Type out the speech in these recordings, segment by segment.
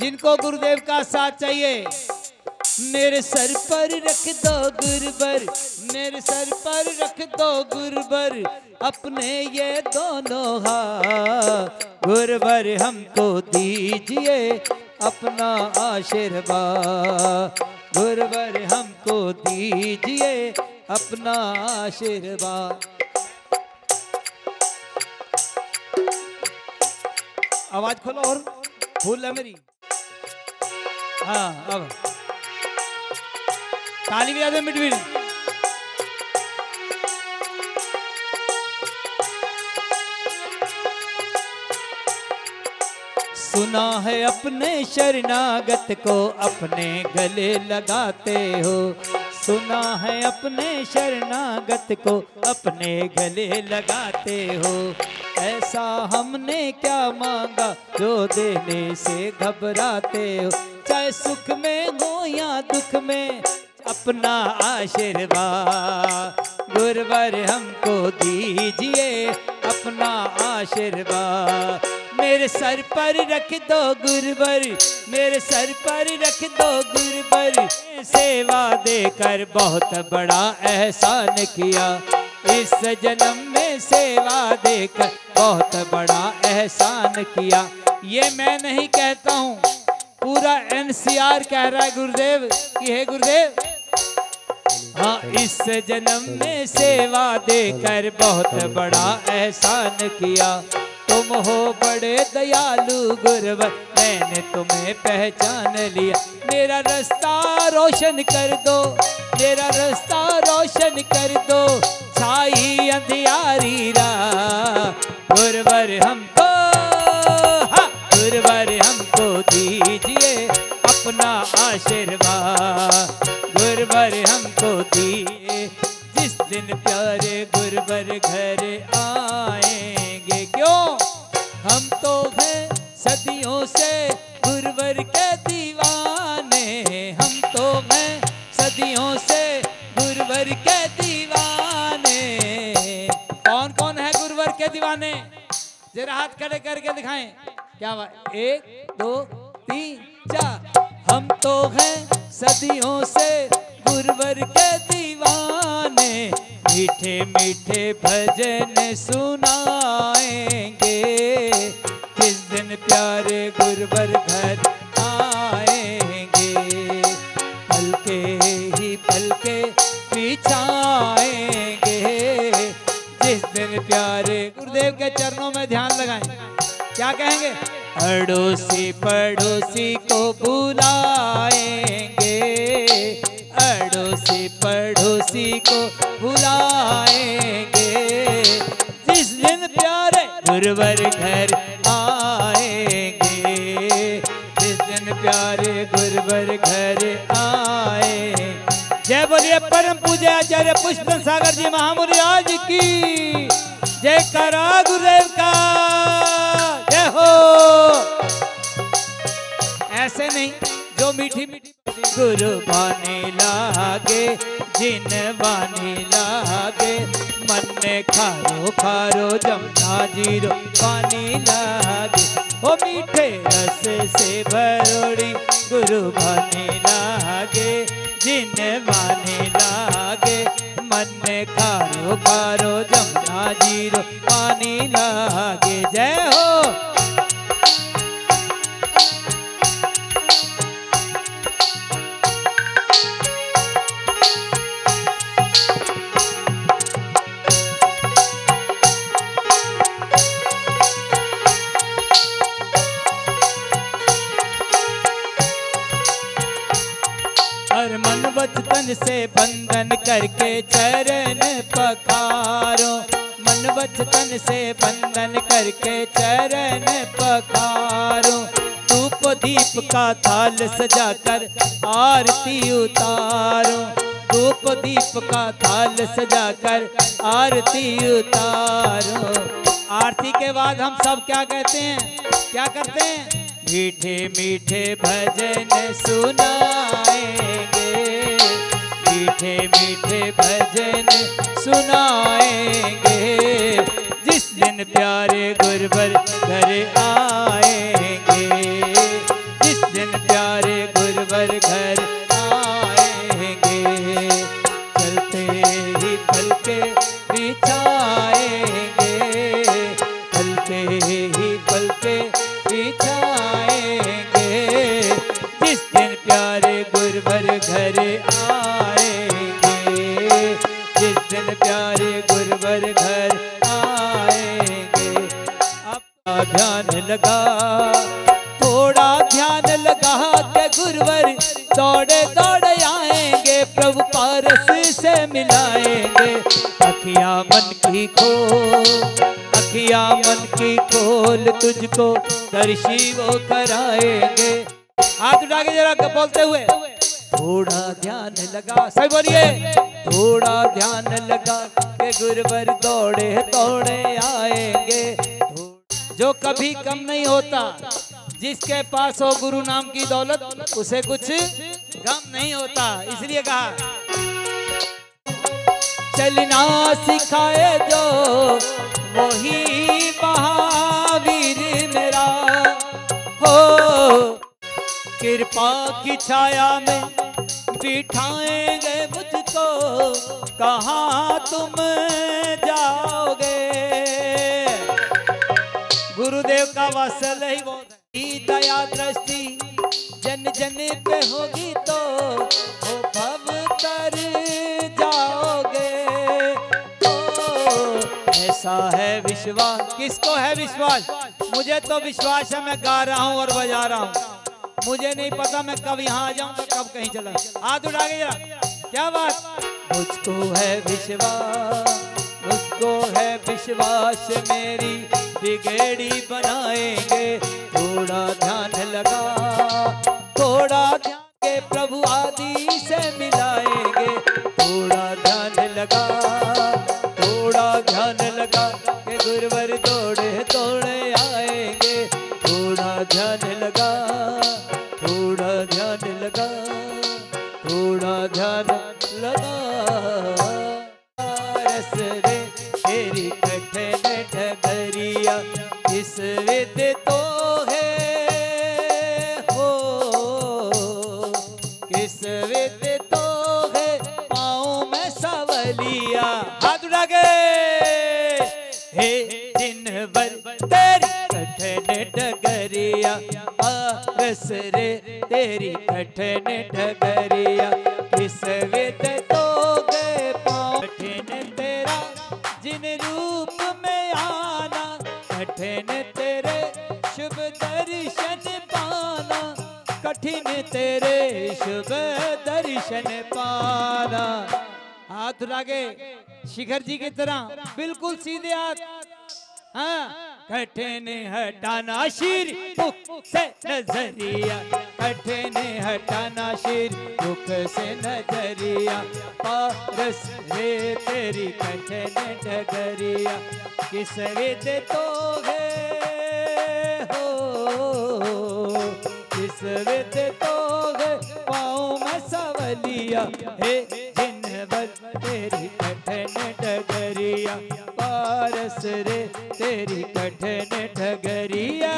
जिनको गुरुदेव का साथ चाहिए, मेरे सर पर रख दो गुरुवर, मेरे सर पर रख दो गुरुवर अपने ये दोनों हाथ। गुरुवर हमको दीजिए अपना आशीर्वाद, गुरुवर हमको दीजिए अपना आशीर्वाद। आवाज खोलो और भूल है मेरी। हाँ अब ताली भी आदमी मिडविल। सुना है अपने शरणागत को अपने गले लगाते हो, सुना है अपने शरणागत को अपने गले लगाते हो। ऐसा हमने क्या मांगा जो देने से घबराते हो, चाहे सुख में हो या दुख में अपना आशीर्वाद। गुरुवर हमको दीजिए अपना आशीर्वाद, मेरे सर पर रख दो गुरुवर, मेरे सर पर रख दो गुरुवर। सेवा देकर बहुत बड़ा एहसान किया, इस जन्म में सेवा देकर बहुत बड़ा एहसान किया। ये मैं नहीं कहता हूँ, पूरा NCR कह रहा है गुरुदेव कि हे गुरुदेव, हाँ इस जन्म में सेवा देकर बहुत बड़ा एहसान किया। तुम हो बड़े दयालु गुरुवर, मैंने तुम्हें पहचान लिया। मेरा रास्ता रोशन कर दो, मेरा रास्ता रोशन कर दो, छाई अंधियारी रात। गुरुवर हमको, हाँ गुरुवर हमको दीजिए अपना आशीर्वाद, गुरुवर हमको दिए। जिस दिन प्यारे गुरुवर घर आएंगे, क्यों हम तो हैं सदियों से गुरुवर के दीवाने, हम तो हैं सदियों से गुरुवर के दीवाने। कौन कौन है गुरुवर के दीवाने? जरा हाथ खड़े करके दिखाएं। क्या बात, 1 2 3 4। हम तो हैं सदियों से गुरुवर के दीवाने, मीठे मीठे भजन सुनाएंगे। जिस दिन प्यारे गुरुवर घर आएंगे, पलके ही पलके बिछाएंगे। जिस दिन प्यारे गुरुदेव के चरणों में ध्यान लगाएं। क्या कहेंगे? अड़ोसी पड़ोसी को बुलाएंगे, अड़ोसी पड़ोसी को बुलाएंगे। जिस दिन प्यारे गुरुवर घर आएंगे, जिस दिन प्यारे गुरुवर घर आए। जय बोलिए परम पूज्य आचार्य पुष्पन सागर जी महामुनि आज की जय। करा गुरुदेव का जय हो। ऐसे नहीं, जो मीठी मीठी गुरु बानी लागे, जिन बानी लागे, मन ने खारो खारो जमना जीरो पानी लागे। ओ मीठे रस से भरोड़ी गुरु बानी लागे, जिन बानी लागे, मन ने खारो खारो जमना जीरो पानी लागे। जय हो। मन वचन से बंधन करके चरण पखारो, मन वचन से बंधन करके चरण पखारो। धूप दीप का थाल सजाकर आरती उतारो, धूप दीप का थाल सजाकर आरती उतारो। आरती के बाद हम सब क्या कहते हैं, क्या करते हैं? मीठे मीठे भजन सुनाएंगे, मीठे मीठे भजन सुनाएंगे। जिस दिन प्यारे गुरुवर घर आएंगे, जिस घर आएंगे। अपना ध्यान लगा, थोड़ा ध्यान लगा के गुरुवर दौड़े दौड़े आएंगे, प्रभु पारस से मिलाएंगे। अखियां मन की खोल, अखियां मन की खोल, तुझको दर्शी वो कराएंगे। हाथ उठा के जरा बोलते हुए, थोड़ा ध्यान लगा, सही बोलिए, थोड़ा ध्यान लगा के गुरुवर दौड़े दौड़े आएंगे। जो कभी कम नहीं होता, जिसके पास हो गुरु नाम की दौलत, उसे कुछ गम नहीं होता। इसलिए कहा चलना सिखाए जो वही महावीर मेरा हो। कृपा की छाया में बिठाएंगे मुझको, कहाँ तुम जाओगे। गुरुदेव का वात्सल्य ही बहुत है। दया दृष्टि जन जन पे होगी तो वो भव तर जाओगे। ऐसा है विश्वास, किसको है विश्वास? मुझे तो विश्वास है, मैं गा रहा हूँ और बजा रहा हूँ। मुझे नहीं पता मैं कब यहाँ आ जाऊँ तो कब कहीं चला। हाथ उठा के जरा, क्या बात। मुझको है विश्वास, मुझको है विश्वास, मेरी बिगेड़ी बनाएंगे। थोड़ा ध्यान लगा, थोड़ा ध्यान के प्रभु आदि से मिलाएंगे। थोड़ा ध्यान लगा, थोड़ा ध्यान लगा के गुरुवर दौड़े दौड़े आएंगे। थोड़ा ध्यान लगा, थोड़ा ध्यान लगा, थोड़ा ध्यान लगा। रस रे तेरी कठिन डगरिया, इस विद तो है हो, किस विद तो है पाँव में सवलिया। हाथ उठा के, हे दिन भर तेरी कठिन डगरिया, रस रे तेरी कठिन डगरिया, किस विद तो गए पाँव। कठिन तेरा जिन रूप में आना, कठिन तेरे शुभ दर्शन पाना, कठिन तेरे शुभ दर्शन पाना। हाथ लागे शिखर जी की तरह, बिल्कुल सीधे हाथ। हाँ, कठिन हटाना शीर मुख से नजरिया, कठिन हटाना शीर मुख से नजरिया। पारस रे तेरी कठिन डगरिया, किस विद तो है हो, किस विद तो है पाँव में सवलिया। हे दिन भर तेरी कठिन डगरिया, पारस रे तेरी कठिन डगरिया।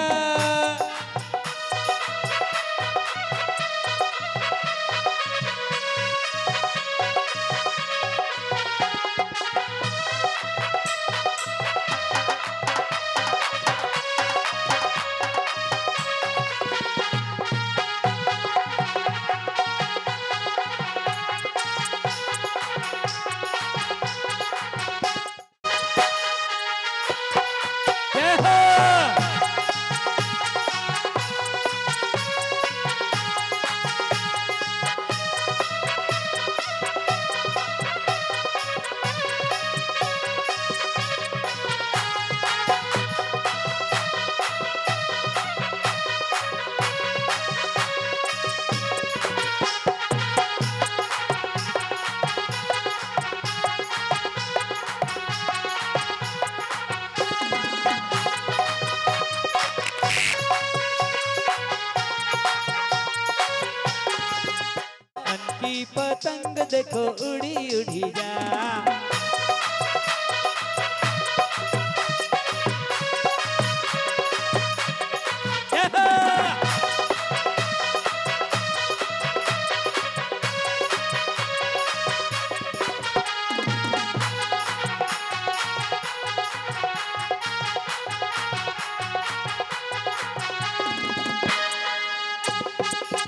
पतंग देखो उड़ी उड़ी जा,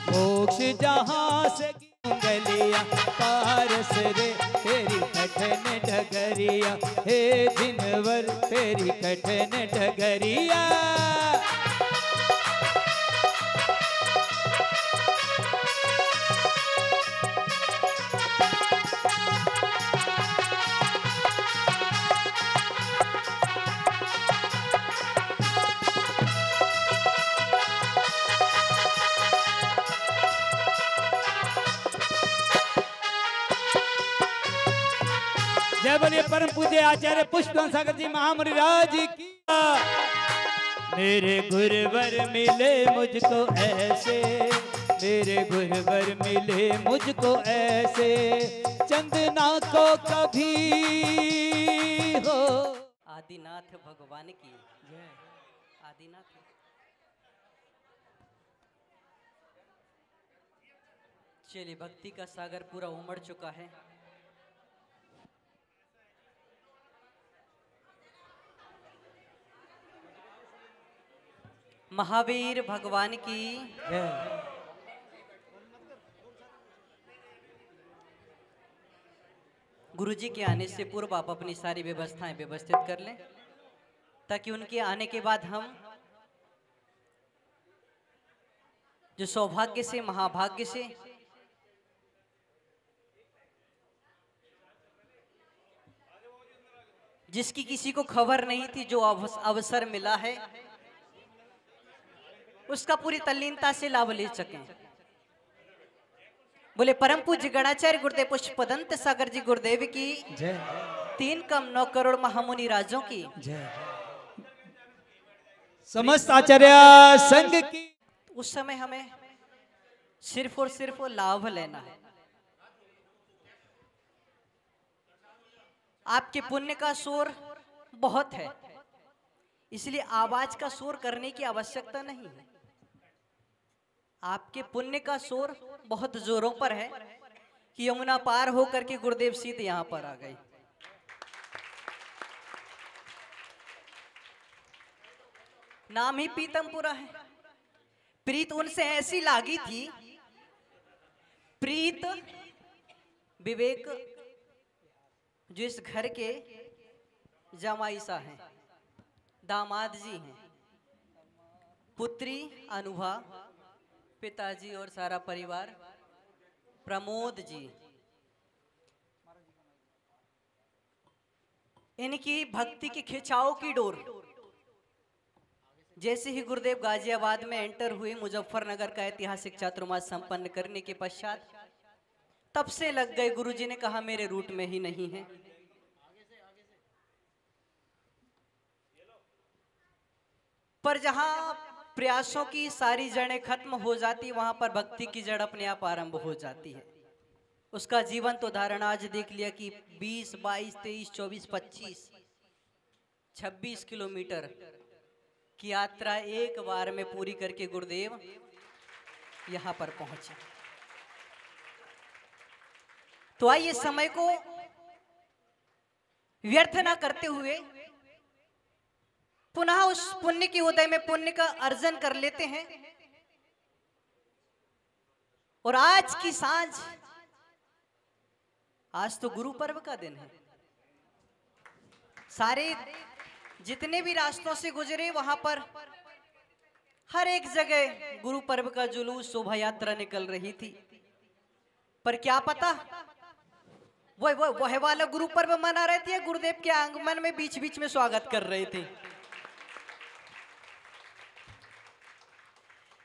मोक्ष जहां से गलिया, पारस रे तेरी कठिन डगरिया, हे जिनवर तेरी कठिन डगरिया। जय बोलिए परम पूज्य आचार्य पुष्पवंत सागर जी महामुनि राज की। मेरे गुरुवर मिले मुझको ऐसे, मेरे गुरुवर मिले मुझको ऐसे, चंदना को कभी हो। आदिनाथ भगवान की जय। आदिनाथ चलिए, भक्ति का सागर पूरा उमड़ चुका है। महावीर भगवान की जय। गुरुजी के आने से पूर्व आप अपनी सारी व्यवस्थाएं व्यवस्थित कर लें, ताकि उनके आने के बाद हम जो सौभाग्य से, महाभाग्य से जिसकी किसी को खबर नहीं थी, जो अवसर मिला है उसका पूरी तल्लीनता से लाभ ले सकें। बोले परम पूज्य गणाचार्य गुरुदेव पुष्पदंत सागर जी गुरुदेव की जय। 3 कम 9 करोड़ महामुनि राजों की जय। समस्त आचार्य संघ की। उस समय हमें सिर्फ और सिर्फ लाभ लेना है। आपके पुण्य का शोर बहुत है, इसलिए आवाज का शोर करने की आवश्यकता नहीं है। आपके पुण्य का शोर बहुत जोरों पर है कि यमुना पार होकर के गुरुदेव सीधे यहां पर आ गए। नाम ही पीतमपुरा है। प्रीत उनसे ऐसी लागी थी, प्रीत विवेक जो इस घर के जमाईसा हैं, दामाद जी हैं, पुत्री अनुभा, पिताजी और सारा परिवार, प्रमोद जी, इनकी भक्ति की खिंचाव की डोर जैसे ही गुरुदेव गाजियाबाद में एंटर हुए, मुजफ्फरनगर का ऐतिहासिक चातुर्मास संपन्न करने के पश्चात तब से लग गए। गुरुजी ने कहा मेरे रूट में ही नहीं है। पर जहां प्रयासों की सारी जड़ें खत्म हो जाती, वहां पर भक्ति की जड़ अपने आप आरंभ हो जाती है। उसका जीवन तो उदाहरण आज देख लिया कि 20, 22, 23, 24, 25, 26 किलोमीटर की यात्रा एक बार में पूरी करके गुरुदेव यहां पर पहुंचे। तो आइए समय को व्यर्थ ना करते हुए पुनः उस पुण्य के उदय में पुण्य का अर्जन कर लेते हैं। और आज की सांझ, आज तो गुरु पर्व का दिन है। सारे जितने भी रास्तों से गुजरे, वहां पर हर एक जगह गुरु पर्व का जुलूस, शोभा यात्रा निकल रही थी। पर क्या पता वह वाला गुरु पर्व मना रहे थे, गुरुदेव के आंगन में बीच बीच में स्वागत कर रहे थे।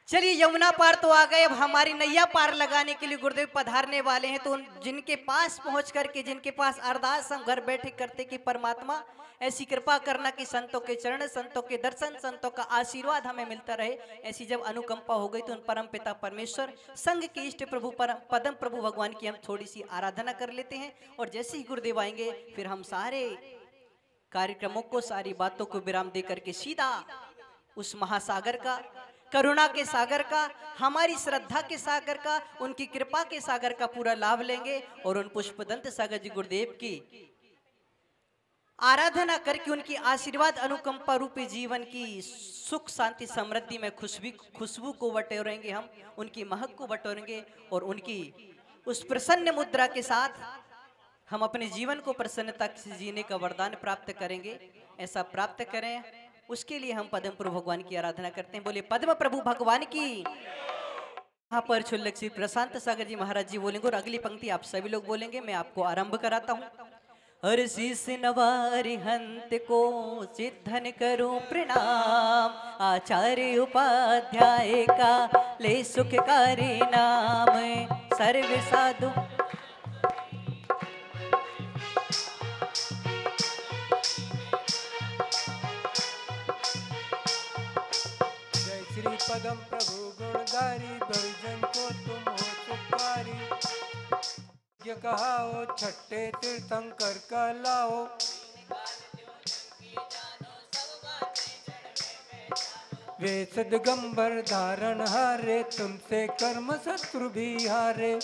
चलिए, यमुना पार तो आ गए, अब हमारी नैया पार लगाने के लिए गुरुदेव पधारने वाले हैं। तो जिनके पास पहुंच करके, जिनके पास अरदास हम घर बैठे करते कि परमात्मा ऐसी कृपा करना कि संतों के चरण, संतों के दर्शन, संतों का आशीर्वाद हमें मिलता रहे। ऐसी जब अनुकंपा हो गई तो उन परम पिता परमेश्वर, संघ के इष्ट प्रभु पदम प्रभु भगवान की हम थोड़ी सी आराधना कर लेते हैं। और जैसे ही गुरुदेव आएंगे फिर हम सारे कार्यक्रमों को, सारी बातों को विराम दे करके सीधा उस महासागर का, करुणा के सागर का, हमारी श्रद्धा के सागर का, उनकी कृपा के सागर का पूरा लाभ लेंगे। और उन पुष्पदंत सागर जी गुरुदेव की आराधना करके उनकी आशीर्वाद अनुकंपा रूपी जीवन की सुख शांति समृद्धि में खुशबू को बटोरेंगे, हम उनकी महक को बटोरेंगे और उनकी उस प्रसन्न मुद्रा के साथ हम अपने जीवन को प्रसन्नता से जीने का वरदान प्राप्त करेंगे। ऐसा प्राप्त करें, उसके लिए हम पद्म प्रभु भगवान की आराधना करते हैं। बोले पद्म प्रभु भगवान की। यहाँ पर क्षुल्लक श्री प्रशांत सागर जी महाराज जी बोलेंगे और अगली पंक्ति आप सभी लोग बोलेंगे। मैं आपको आरंभ कराता हूँ। हर शीस नवारि हंत को सिद्धन करो प्रणाम, आचार्य उपाध्याय का ले सुखकारी नाम। सर्व साधु श्री पदम प्रभु गुणधारी, भविजन को तुम हो सुखारी। ये कहाओ छठे तीर्थंकर कहलाओ, वे सदगंबर धारण हारे, तुमसे कर्म शत्रु भी हारे।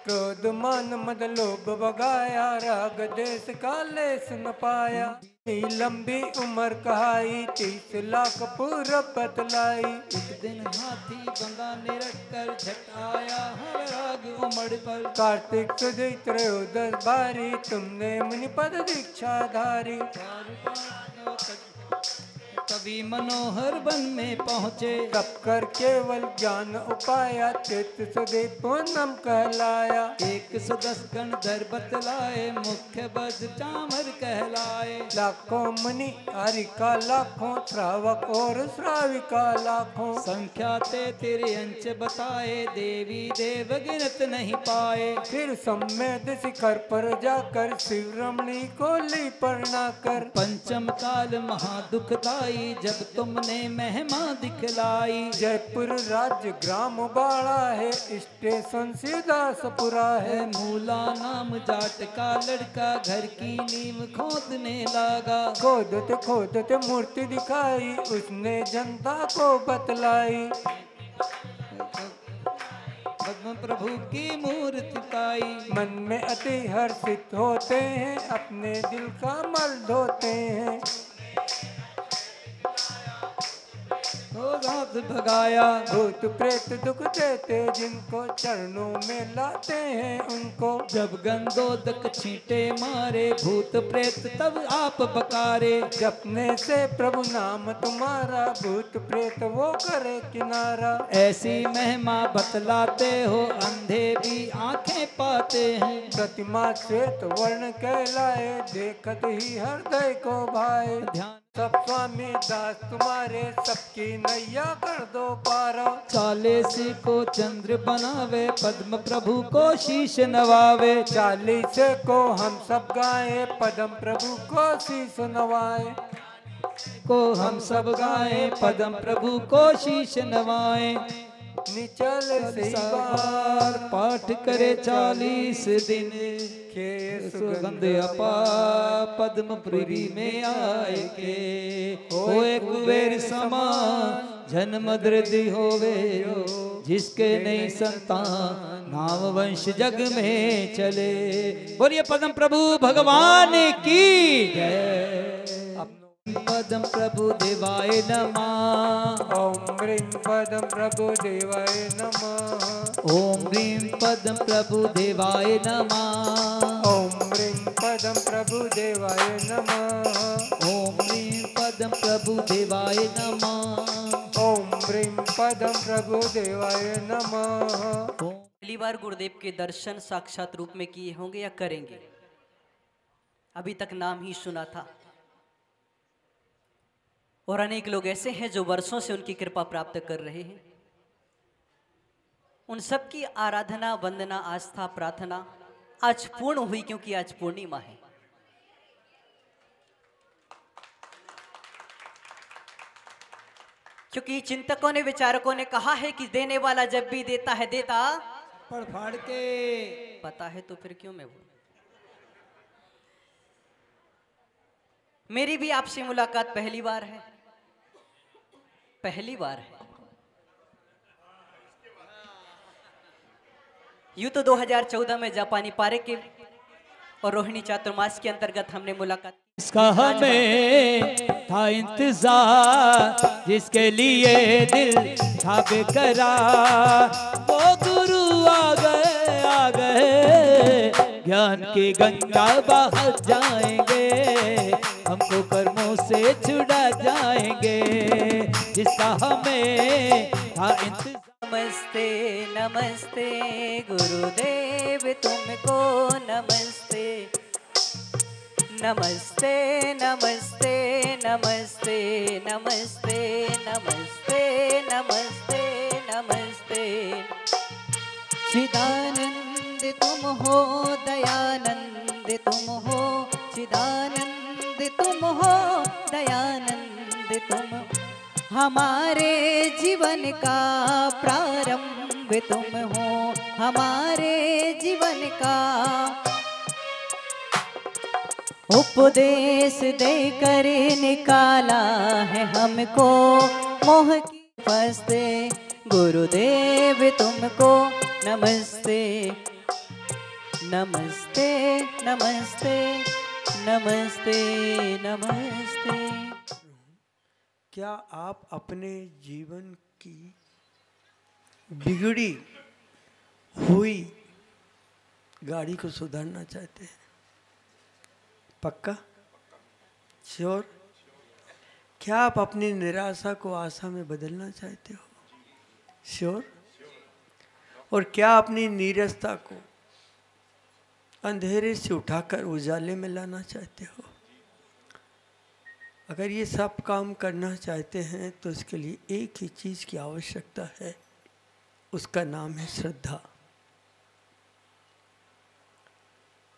क्रोध मान मद लोभ बगाया, राग देश का लेस न पाया। लंबी उम्र कहाई, 30 लाख पूर्व बतलाई। एक दिन हाथी बंगा निरट कर झट आया, हर राग उमड़ पर। कार्तिक सुदी त्रयोदश बारी, तुमने मुनिपद दीक्षा धारी। कभी मनोहर वन में पहुँचे, तप कर केवल ज्ञान उपाया, चित्त सुदी पूनम कहलाया। 110 गणधर बतलाए, मुख्य बद चामर कहलाए। लाखों मुनि हरि का लाखों, श्रावक और श्राविका लाखों। संख्या ते तेरे अंश बताए, देवी देव गिनत नहीं पाए। फिर सम्मेद शिखर पर जाकर, शिव रमणी को ली परना कर। पंचम काल महादुखदाई, जब तुमने महिमा दिखलाई। जयपुर राज्य ग्राम बाड़ा है, स्टेशन सीधासपुरा है। मूला नाम जाट का लड़का, घर की नींव खोदने लगा। खोदते खोदते मूर्ति दिखाई, उसने जनता को बतलाई। पद्म प्रभु की मूर्ति पाई, मन में अति हर्षित होते हैं, अपने दिल का मल धोते हैं। रात भगाया, भूत प्रेत दुख देते जिनको, चरणों में लाते हैं उनको। जब गंदोदक छींटे मारे, भूत प्रेत तब आप बकारे। जपने से प्रभु नाम तुम्हारा, भूत प्रेत वो करे किनारा। ऐसी महिमा बतलाते हो, अंधे भी आंखें पाते हैं। प्रतिमा श्वेत वर्ण कहलाए, देखत ही हृदय को भाए। ध्यान सब स्वामी दास तुम्हारे, सबकी नैया कर दो पारा। 40 को चंद्र बनावे, पद्म प्रभु को शीश नवावे। 40 को हम सब गाए, पद्म प्रभु को शीश नवाए। को हम सब गाए, पद्म प्रभु को शीश नवाए। निचल से बार पाठ करे 40 दिन, के सुगंध अपा पद्म पुरी में आए के। होए कुबेर समा जन्म दृद्धि होवे, जिसके नहीं संतान नाम वंश जग में चले। बोलिए पद्म प्रभु भगवान की जय। पद्म प्रभु देवाय नमः। ओम ह्रीं पद्म प्रभु देवाय नमः। ओम ह्रीं पद्म प्रभु देवाय नमः। ओम ह्रीं पद्म प्रभु देवाय नमः। ओम ह्रीं पद्म प्रभु देवाय नमः। ओम ह्रीं पद्म प्रभु देवाय नमः। पहली बार गुरुदेव के दर्शन साक्षात रूप में किए होंगे या करेंगे? अभी तक नाम ही सुना था, और अनेक लोग ऐसे हैं जो वर्षों से उनकी कृपा प्राप्त कर रहे हैं। उन सब की आराधना, वंदना, आस्था, प्रार्थना आज पूर्ण हुई, क्योंकि आज पूर्णिमा है। क्योंकि चिंतकों ने, विचारकों ने कहा है कि देने वाला जब भी देता है देता पड़ फाड़ के। पता है तो फिर क्यों मैं बोलूं? मेरी भी आपसे मुलाकात पहली बार है, पहली बार है। यूं तो 2014 में जापानी पारे के और रोहिणी चातुर्मास के अंतर्गत हमने मुलाकात। इसका हमें था इंतजार, जिसके लिए दिल था बेकरार, वो गुरु आ गए, ज्ञान की गंगा बहा जाएंगे, हमको कर्मों से छुड़ा जाएंगे, जिसका हमें था इंतजार। नमस्ते नमस्ते गुरुदेव तुमको नमस्ते, नमस्ते नमस्ते नमस्ते नमस्ते नमस्ते नमस्ते नमस्ते। चिदानंद तुम हो, दयानंद तुम हो, चिदानंद तुम हो, दयानंद तुम, हमारे जीवन का प्रारंभ तुम हो, हमारे जीवन का उपदेश देकर निकाला है हमको मोह की फंसते, गुरुदेव तुमको नमस्ते, नमस्ते नमस्ते नमस्ते नमस्ते। क्या आप अपने जीवन की बिगड़ी हुई गाड़ी को सुधारना चाहते हैं? पक्का? श्योर? क्या आप अपनी निराशा को आशा में बदलना चाहते हो? श्योर? और क्या अपनी नीरसता को अंधेरे से उठाकर उजाले में लाना चाहते हो? अगर ये सब काम करना चाहते हैं तो इसके लिए एक ही चीज़ की आवश्यकता है, उसका नाम है श्रद्धा।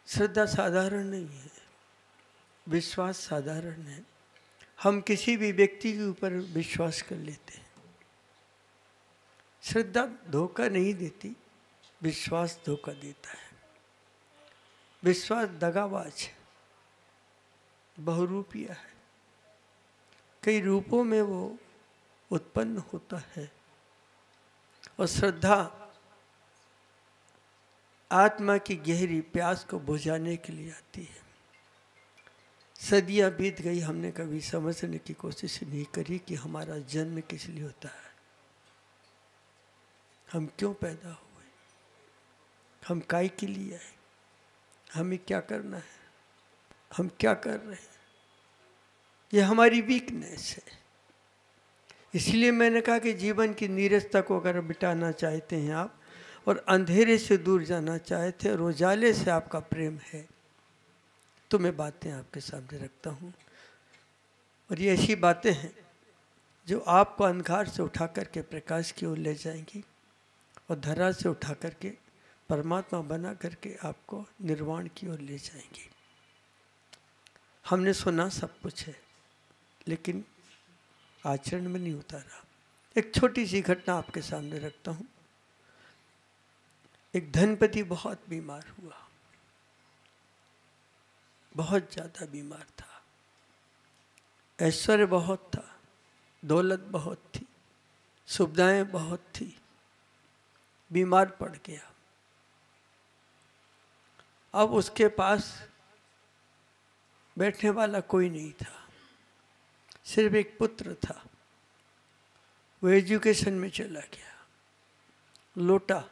श्रद्धा साधारण नहीं है, विश्वास साधारण है। हम किसी भी व्यक्ति के ऊपर विश्वास कर लेते हैं। श्रद्धा धोखा नहीं देती, विश्वास धोखा देता है। विश्वास दगाबाज है, बहुरूपिया है, कई रूपों में वो उत्पन्न होता है। और श्रद्धा आत्मा की गहरी प्यास को बुझाने के लिए आती है। सदियां बीत गई, हमने कभी समझने की कोशिश नहीं करी कि हमारा जन्म किस लिए होता है, हम क्यों पैदा हुए, हम काय के लिए आए, हमें क्या करना है, हम क्या कर रहे हैं। ये हमारी वीकनेस है। इसलिए मैंने कहा कि जीवन की नीरसता को अगर मिटाना चाहते हैं आप, और अंधेरे से दूर जाना चाहते हैं और उजाले से आपका प्रेम है, तो मैं बातें आपके सामने रखता हूँ। और ये ऐसी बातें हैं जो आपको अंधकार से उठा करके प्रकाश की ओर ले जाएंगी और धरा से उठा करके परमात्मा बना करके आपको निर्वाण की ओर ले जाएंगी। हमने सुना सब कुछ है, लेकिन आचरण में नहीं उतारा। एक छोटी सी घटना आपके सामने रखता हूँ। एक धनपति बहुत बीमार हुआ, बहुत ज़्यादा बीमार था। ऐश्वर्य बहुत था, दौलत बहुत थी, सुविधाएं बहुत थी, बीमार पड़ गया। अब उसके पास बैठने वाला कोई नहीं था, सिर्फ एक पुत्र था। वो एजुकेशन में चला गया, लौटा,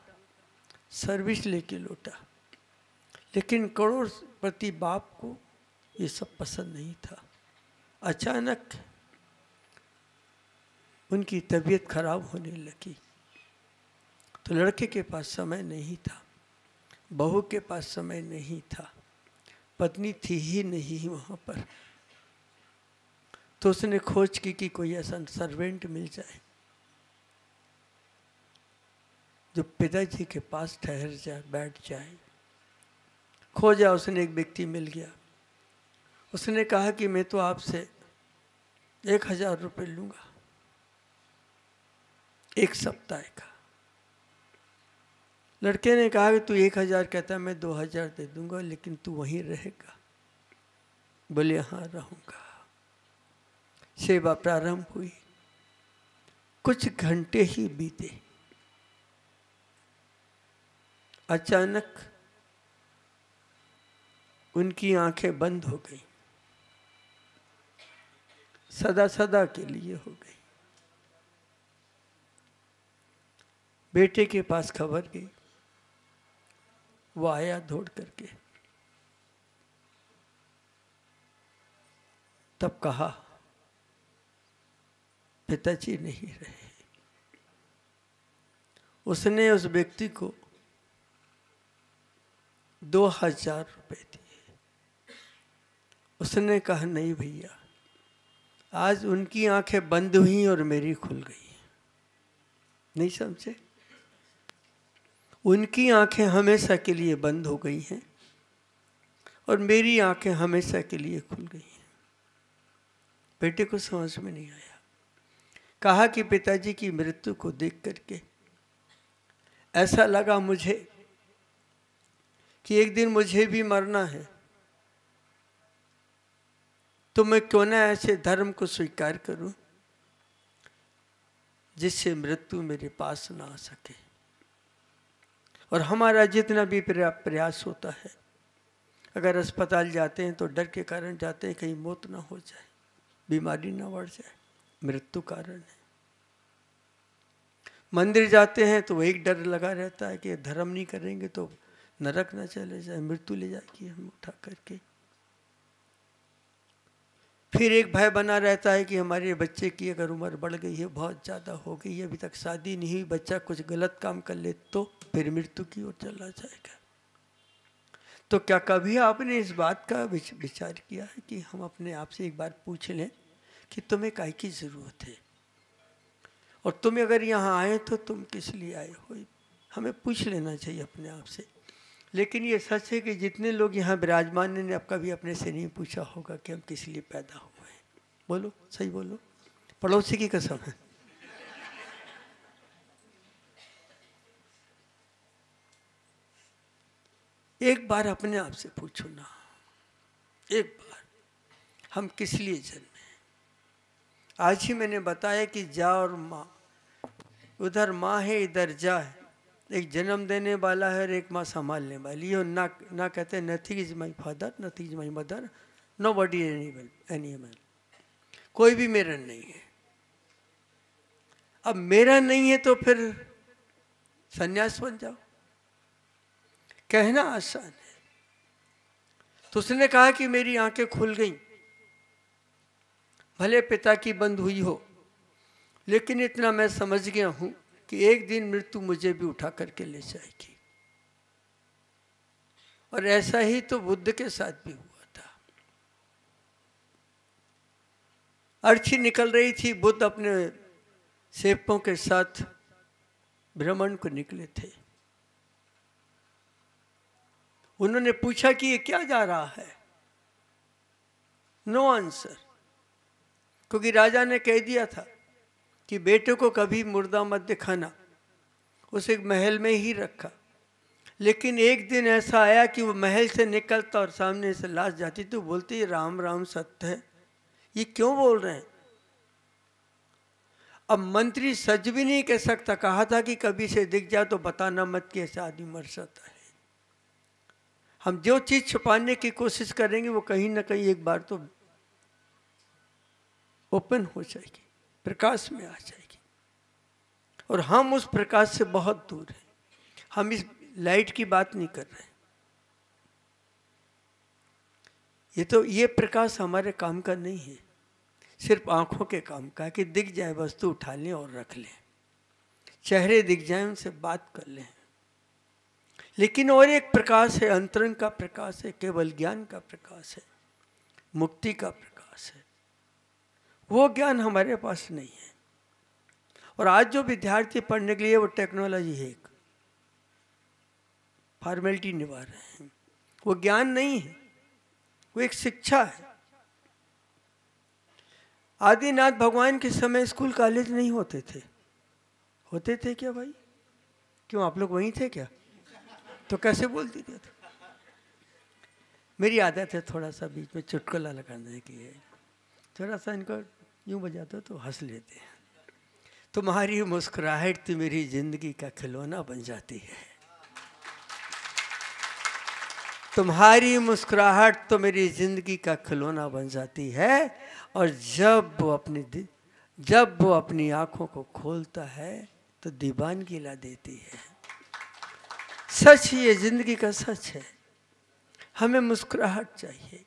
सर्विस लेके लौटा। लेकिन करोड़पति बाप को ये सब पसंद नहीं था। अचानक उनकी तबीयत खराब होने लगी, तो लड़के के पास समय नहीं था, बहू के पास समय नहीं था, पत्नी थी ही नहीं वहाँ पर। तो उसने खोज की कि कोई ऐसा सर्वेंट मिल जाए जो पिताजी के पास ठहर जाए, बैठ जाए। खोजा, उसने एक व्यक्ति मिल गया। उसने कहा कि मैं तो आपसे 1000 रुपये लूँगा, एक सप्ताह का। लड़के ने कहा कि तू 1000 कहता है, मैं 2000 दे दूंगा, लेकिन तू वहीं रहेगा। बोले हाँ रहूँगा। सेवा प्रारंभ हुई। कुछ घंटे ही बीते, अचानक उनकी आंखें बंद हो गई। सदा सदा के लिए हो गई। बेटे के पास खबर गई, वो आया दौड़ करके, तब कहा पिताजी नहीं रहे। उसने उस व्यक्ति को 2000 रुपए दिए। उसने कहा नहीं भैया, आज उनकी आंखें बंद हुई और मेरी खुल गई। नहीं समझे? उनकी आंखें हमेशा के लिए बंद हो गई हैं और मेरी आंखें हमेशा के लिए खुल गई हैं। बेटे को समझ में नहीं आया। कहा कि पिताजी की मृत्यु को देख करके ऐसा लगा मुझे कि एक दिन मुझे भी मरना है, तो मैं क्यों ना ऐसे धर्म को स्वीकार करूं जिससे मृत्यु मेरे पास ना आ सके। और हमारा जितना भी प्रयास होता है, अगर अस्पताल जाते हैं तो डर के कारण जाते हैं कहीं मौत ना हो जाए, बीमारी ना बढ़ जाए, मृत्यु कारण है। मंदिर जाते हैं तो एक डर लगा रहता है कि धर्म नहीं करेंगे तो नरक ना चले जाए, मृत्यु ले जाएगी हम उठा करके। फिर एक भय बना रहता है कि हमारे बच्चे की अगर उम्र बढ़ गई है, बहुत ज़्यादा हो गई है, अभी तक शादी नहीं हुई, बच्चा कुछ गलत काम कर ले तो फिर मृत्यु की ओर चला जाएगा। तो क्या कभी आपने इस बात का विचार किया है कि हम अपने आप से एक बार पूछ लें कि तुम्हें काहे की ज़रूरत है, और तुम अगर यहाँ आए तो तुम किस लिए आए हो? हमें पूछ लेना चाहिए अपने आप से। लेकिन ये सच है कि जितने लोग यहाँ विराजमान ने अब कभी अपने से नहीं पूछा होगा कि हम किस लिए पैदा हुए हैं। बोलो, सही बोलो, पड़ोसी की कसम है। एक बार अपने आप से पूछो ना, एक बार हम किस लिए जन्मे। आज ही मैंने बताया कि जा और माँ, उधर माँ है इधर जा है, एक जन्म देने वाला है और एक माँ संभालने वाली है। ना कहते nothing is my father, nothing is my mother, nobody animal, कोई भी मेरा नहीं है। अब मेरा नहीं है तो फिर सन्यास बन जाओ, कहना आसान है। तो उसने कहा कि मेरी आंखें खुल गईं, भले पिता की बंद हुई हो, लेकिन इतना मैं समझ गया हूं कि एक दिन मृत्यु मुझे भी उठा करके ले जाएगी। और ऐसा ही तो बुद्ध के साथ भी हुआ था। अर्थी निकल रही थी, बुद्ध अपने सेवकों के साथ भ्रमण को निकले थे। उन्होंने पूछा कि ये क्या जा रहा है? नो आंसर, क्योंकि राजा ने कह दिया था कि बेटे को कभी मुर्दा मत दिखाना, उसे महल में ही रखा। लेकिन एक दिन ऐसा आया कि वो महल से निकलता और सामने से लाश जाती तो बोलती राम राम सत्य है, ये क्यों बोल रहे हैं? अब मंत्री सच भी नहीं कह सकता, कहा था कि कभी से दिख जाए तो बताना मत कि ऐसा आदमी मर सकता है। हम जो चीज छुपाने की कोशिश करेंगे वो कहीं ना कहीं एक बार तो ओपन हो जाएगी, प्रकाश में आ जाएगी। और हम उस प्रकाश से बहुत दूर हैं। हम इस लाइट की बात नहीं कर रहे। ये प्रकाश हमारे काम का नहीं है, सिर्फ आंखों के काम का है कि दिख जाए वस्तु उठा लें और रख लें, चेहरे दिख जाए उनसे बात कर लें। लेकिन और एक प्रकाश है, अंतरंग का प्रकाश है, केवल ज्ञान का प्रकाश है, मुक्ति का प्रकाश है। वो ज्ञान हमारे पास नहीं है। और आज जो विद्यार्थी पढ़ने के लिए वो टेक्नोलॉजी है, एक फॉर्मेलिटी निभा रहे हैं, वो ज्ञान नहीं है, वो एक शिक्षा है। आदिनाथ भगवान के समय स्कूल कॉलेज नहीं होते थे। होते थे क्या भाई? क्यों आप लोग वहीं थे क्या? तो कैसे बोल दीजिए? मेरी आदत है थोड़ा सा बीच में चुटकुला लगाने की है, थोड़ा सा इनको यूं बजाते तो हंस लेते हैं। तुम्हारी मुस्कुराहट तो मेरी जिंदगी का खिलौना बन जाती है। तुम्हारी मुस्कुराहट तो मेरी जिंदगी का खिलौना बन जाती है। और जब वो अपनी आंखों को खोलता है तो दीवानगी ला देती है। सच ही ये जिंदगी का सच है। हमें मुस्कुराहट चाहिए।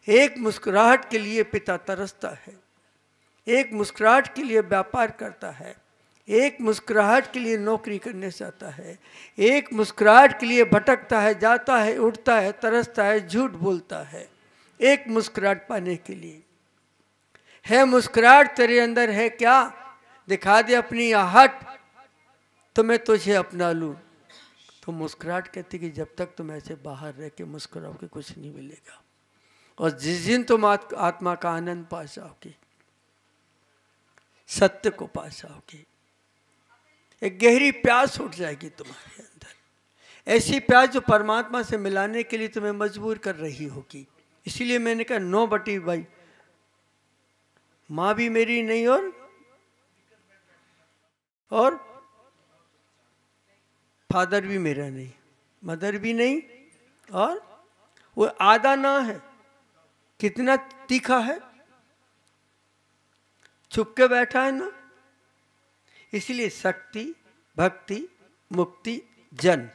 एक मुस्कुराहट के लिए पिता तरसता है, एक मुस्कुराहट के लिए व्यापार करता है, एक मुस्कुराहट के लिए नौकरी करने जाता है, एक मुस्कुराहट के लिए भटकता है, जाता है, उठता है, तरसता है, झूठ बोलता है, एक मुस्कुराहट पाने के लिए। है मुस्कुराहट तेरे अंदर है क्या? दिखा दे अपनी आहट तो मैं तुझे अपना लूं। तो मुस्कुराहट कहती कि जब तक तुम ऐसे बाहर रह के मुस्कुराओगे कुछ नहीं मिलेगा। और जिस दिन तुम आत्मा का आनंद पा जाओगे, सत्य को पा जाओगे, एक गहरी प्यास उठ जाएगी तुम्हारे अंदर। ऐसी प्यास जो परमात्मा से मिलाने के लिए तुम्हें मजबूर कर रही होगी। इसीलिए मैंने कहा 9/22 माँ भी मेरी नहीं और फादर भी मेरा नहीं, मदर भी नहीं, और वो आधा ना है। कितना तीखा है, छुप के बैठा है ना। इसलिए शक्ति, भक्ति, मुक्ति, जन,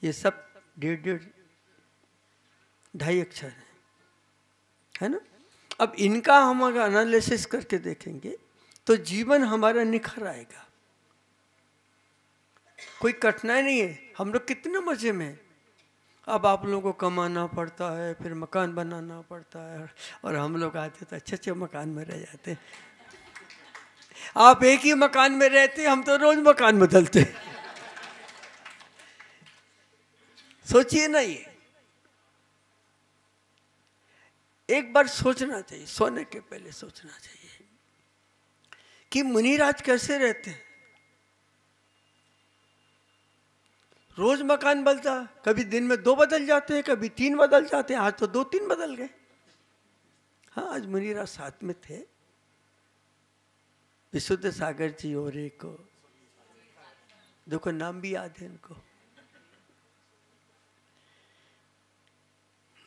ये सब 1.5 अक्षर है ना। अब इनका हम अगर एनालिसिस करके देखेंगे तो जीवन हमारा निखर आएगा। कोई कठिनाई नहीं है। हम लोग कितने मजे में। अब आप लोगों को कमाना पड़ता है, फिर मकान बनाना पड़ता है, और हम लोग आते तो अच्छे अच्छे मकान में रह जाते हैं। आप एक ही मकान में रहते, हम तो रोज मकान बदलते। सोचिए ना, ये एक बार सोचना चाहिए, सोने के पहले सोचना चाहिए कि मुनिराज कैसे रहते हैं। रोज मकान बदलता, कभी दिन में 2 बदल जाते हैं, कभी 3 बदल जाते हैं। आज तो 2-3 बदल गए। हाँ, आज मुनिराज साथ में थे, विशुद्ध सागर जी और एक देखो नाम भी याद है इनको।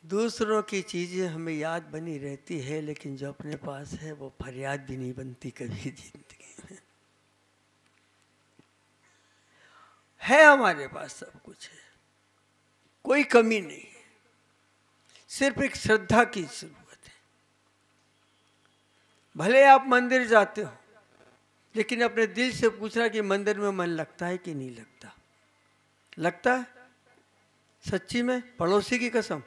दूसरों की चीजें हमें याद बनी रहती है, लेकिन जो अपने पास है वो फरियाद भी नहीं बनती कभी जिंदगी में। है हमारे पास सब कुछ है, कोई कमी नहीं है, सिर्फ एक श्रद्धा की जरूरत है। भले आप मंदिर जाते हो, लेकिन अपने दिल से पूछना कि मंदिर में मन लगता है कि नहीं लगता। लगता है सच्ची में, पड़ोसी की कसम।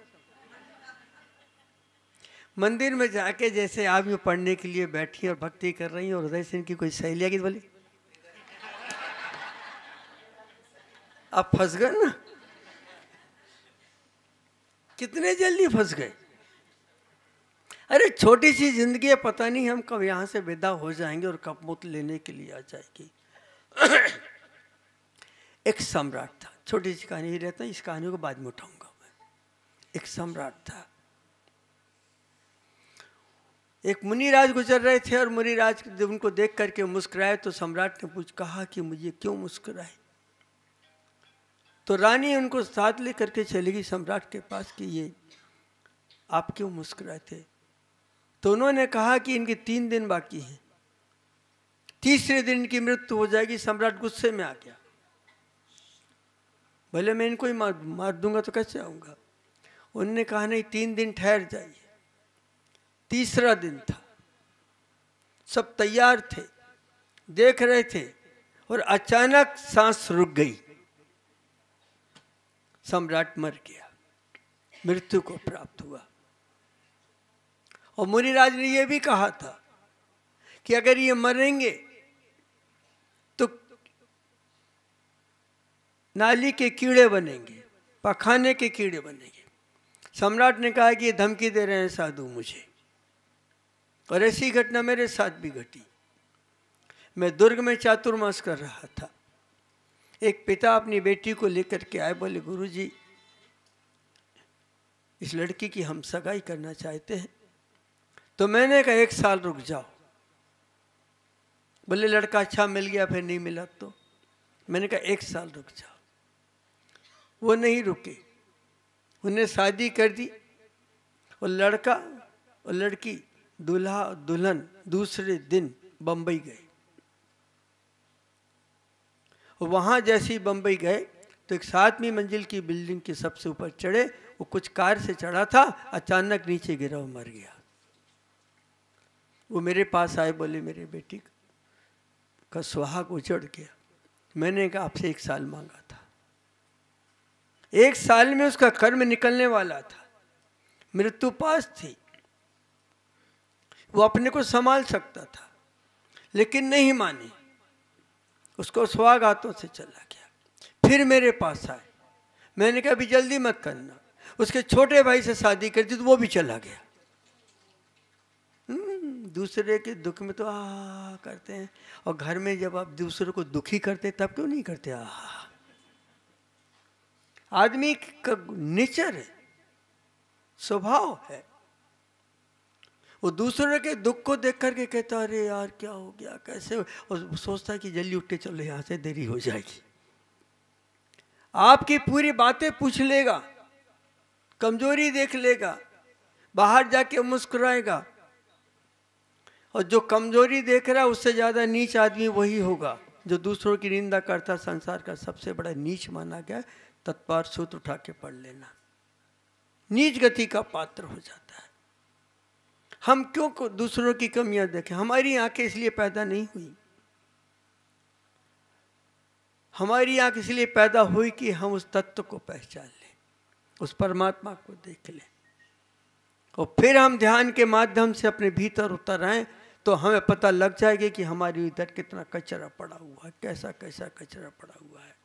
मंदिर में जाके जैसे आप यूँ पढ़ने के लिए बैठी और भक्ति कर रही हैं, और हृदय से इनकी कोई सहेली आ गई बोली आप फंस गए ना। कितने जल्दी फंस गए। अरे छोटी सी जिंदगी है, पता नहीं हम कब यहाँ से विदा हो जाएंगे और कब मौत लेने के लिए आ जाएगी। एक सम्राट था, छोटी सी कहानी ही रहता है, इस कहानी को बाद में उठाऊंगा मैं। एक सम्राट था, एक मुनिराज गुजर रहे थे, और मुनिराज जब उनको देख करके मुस्कुराए तो सम्राट ने कहा कि मुझे क्यों मुस्कुराए। तो रानी उनको साथ लेकर के चली गई सम्राट के पास कि ये आप क्यों मुस्कुराए थे। तो उन्होंने कहा कि इनके 3 दिन बाकी हैं, तीसरे दिन इनकी मृत्यु हो जाएगी। सम्राट गुस्से में आ गया, भले मैं इनको ही मार दूंगा तो कैसे आऊंगा। उन्होंने कहा नहीं, 3 दिन ठहर जाइए। तीसरा दिन था, सब तैयार थे, देख रहे थे, और अचानक सांस रुक गई। सम्राट मर गया, मृत्यु को प्राप्त हुआ। और मुनिराज ने यह भी कहा था कि अगर ये मरेंगे तो नाली के कीड़े बनेंगे, पखाने के कीड़े बनेंगे। सम्राट ने कहा कि ये धमकी दे रहे हैं साधु मुझे, और ऐसी घटना मेरे साथ भी घटी। मैं दुर्ग में चातुर्मास कर रहा था। एक पिता अपनी बेटी को लेकर के आए, बोले गुरुजी इस लड़की की हम सगाई करना चाहते हैं। तो मैंने कहा 1 साल रुक जाओ। बोले लड़का अच्छा मिल गया, फिर नहीं मिला तो। मैंने कहा 1 साल रुक जाओ। वो नहीं रुके। उन्हें शादी कर दी और लड़का और लड़की दूल्हा दुल्हन दूसरे दिन बंबई गए। वहां जैसे ही बंबई गए तो एक 7वीं मंजिल की बिल्डिंग के सबसे ऊपर चढ़े। वो कुछ कार से चढ़ा था, अचानक नीचे गिरा और मर गया। वो मेरे पास आए, बोले मेरे बेटी का सुहाग उजड़ गया। मैंने कहा आपसे 1 साल मांगा था, 1 साल में उसका कर्म निकलने वाला था, मृत्यु पास थी, वो अपने को संभाल सकता था, लेकिन नहीं मानी, उसको सुहाग हाथों से चला गया। फिर मेरे पास आए, मैंने कहा अभी जल्दी मत करना, उसके छोटे भाई से शादी कर दी तो वो भी चला गया। दूसरे के दुख में तो आ करते हैं, और घर में जब आप दूसरे को दुखी करते तब क्यों नहीं करते? आदमी का नेचर है, स्वभाव है। वो दूसरे के दुख को देख करके कहता अरे यार क्या हो गया, कैसे हो? और सोचता है कि जल्दी उठ के चलो, यहाँ से देरी हो जाएगी। आपकी पूरी बातें पूछ लेगा, कमजोरी देख लेगा, बाहर जाके मुस्कुराएगा, और जो कमजोरी देख रहा है उससे ज्यादा नीच आदमी वही होगा जो दूसरों की निंदा करता। संसार का सबसे बड़ा नीच माना गया, तत्पर सूत्र उठा के पढ़ लेना, नीच गति का पात्र हो जाता है। हम क्यों दूसरों की कमियां देखें? हमारी आंखें इसलिए पैदा नहीं हुई, हमारी आंख इसलिए पैदा हुई कि हम उस तत्व को पहचान लें, उस परमात्मा को देख लें, और फिर हम ध्यान के माध्यम से अपने भीतर उतर आए तो हमें पता लग जाएगा कि हमारे इधर कितना कचरा पड़ा हुआ है, कैसा कैसा कचरा पड़ा हुआ है।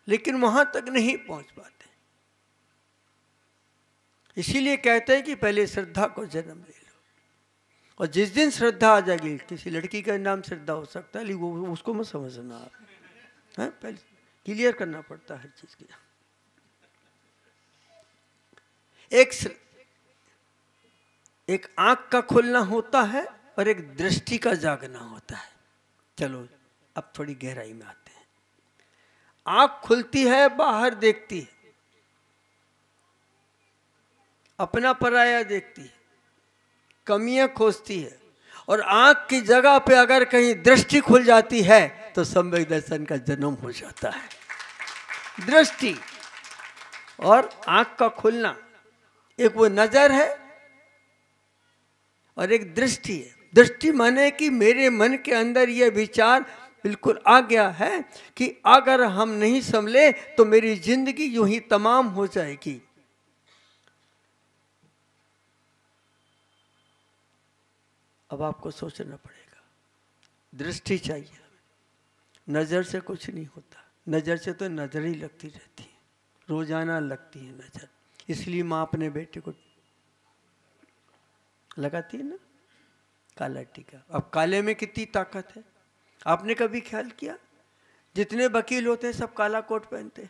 लेकिन वहां तक नहीं पहुंच पाते। इसीलिए कहते हैं कि पहले श्रद्धा को जन्म ले लो, और जिस दिन श्रद्धा आ जाएगी, किसी लड़की का नाम श्रद्धा हो सकता है, लेकिन वो उसको मत समझना आप, है पहले क्लियर करना पड़ता है हर चीज की। एक आंख का खुलना होता है और एक दृष्टि का जागना होता है। चलो अब थोड़ी गहराई में आते हैं। आंख खुलती है, बाहर देखती है, अपना पराया देखती है, कमियां खोजती है, और आंख की जगह पे अगर कहीं दृष्टि खुल जाती है तो सम्यक दर्शन का जन्म हो जाता है। दृष्टि और आंख का खुलना, एक वो नजर है और एक दृष्टि है। दृष्टि माने कि मेरे मन के अंदर यह विचार बिल्कुल आ गया है कि अगर हम नहीं संभले तो मेरी जिंदगी यूं ही तमाम हो जाएगी। अब आपको सोचना पड़ेगा, दृष्टि चाहिए। नजर से कुछ नहीं होता, नजर से तो नजर ही लगती रहती है, रोजाना लगती है नजर। इसलिए माँ अपने बेटे को लगाती है ना काला टीका। अब काले में कितनी ताकत है, आपने कभी ख्याल किया? जितने वकील होते हैं सब काला कोट पहनते,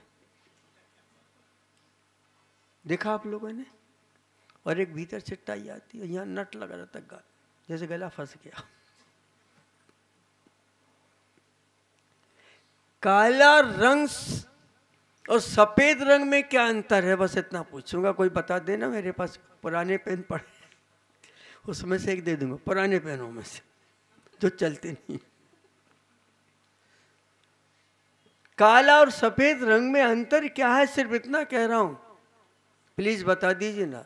देखा आप लोगों ने? और एक भीतर चिट्टाई आती है, यहाँ नट लगा रहता है, जैसे गला फंस गया। काला रंग और सफेद रंग में क्या अंतर है, बस इतना पूछूंगा, कोई बता देना। मेरे पास पुराने पेन पड़े, उसमें से एक दे दूंगा, पुराने पेनों में से जो चलते नहीं। काला और सफेद रंग में अंतर क्या है, सिर्फ इतना कह रहा हूं, प्लीज बता दीजिए ना।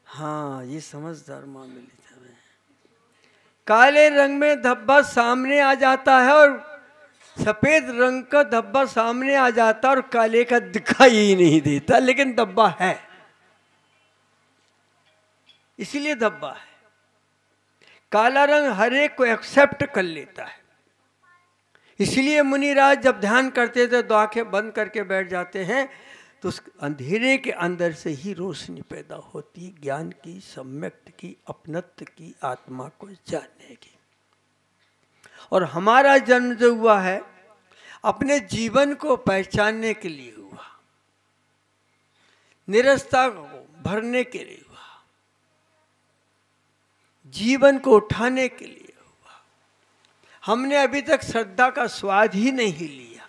हाँ, ये समझदार माँ मिली था। काले रंग में धब्बा सामने आ जाता है और सफेद रंग का धब्बा सामने आ जाता है और काले का दिखाई ही नहीं देता, लेकिन धब्बा है, इसीलिए धब्बा है। काला रंग हर एक को एक्सेप्ट कर लेता है। इसलिए मुनिराज जब ध्यान करते थे तो आंखें बंद करके बैठ जाते हैं, तो उस अंधेरे के अंदर से ही रोशनी पैदा होती, ज्ञान की, सम्यक की, अपनत्व की, आत्मा को जानने की। और हमारा जन्म जो हुआ है अपने जीवन को पहचानने के लिए हुआ, निरस्ता को भरने के लिए हुआ, जीवन को उठाने के लिए हुआ, हमने अभी तक श्रद्धा का स्वाद ही नहीं लिया।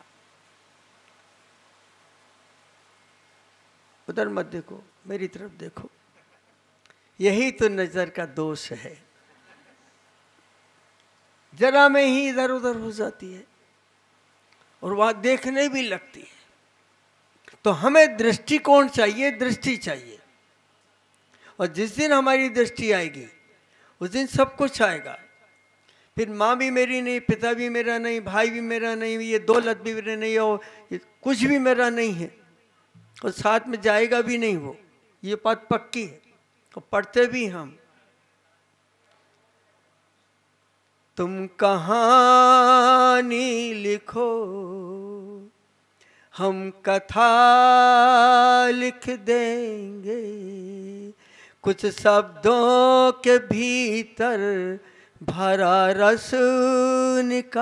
उधर मत देखो, मेरी तरफ देखो। यही तो नजर का दोष है, जरा में ही इधर उधर हो जाती है और वहां देखने भी लगती है। तो हमें दृष्टिकोण चाहिए, दृष्टि चाहिए। और जिस दिन हमारी दृष्टि आएगी उस दिन सब कुछ आएगा। फिर माँ भी मेरी नहीं, पिता भी मेरा नहीं, भाई भी मेरा नहीं, ये दौलत भी मेरे नहीं, और कुछ भी मेरा नहीं है, और साथ में जाएगा भी नहीं वो, ये बात पक्की है। और पढ़ते भी हम, तुम कहानी लिखो हम कथा लिख देंगे, कुछ शब्दों के भीतर भरा रस निकालेंगे,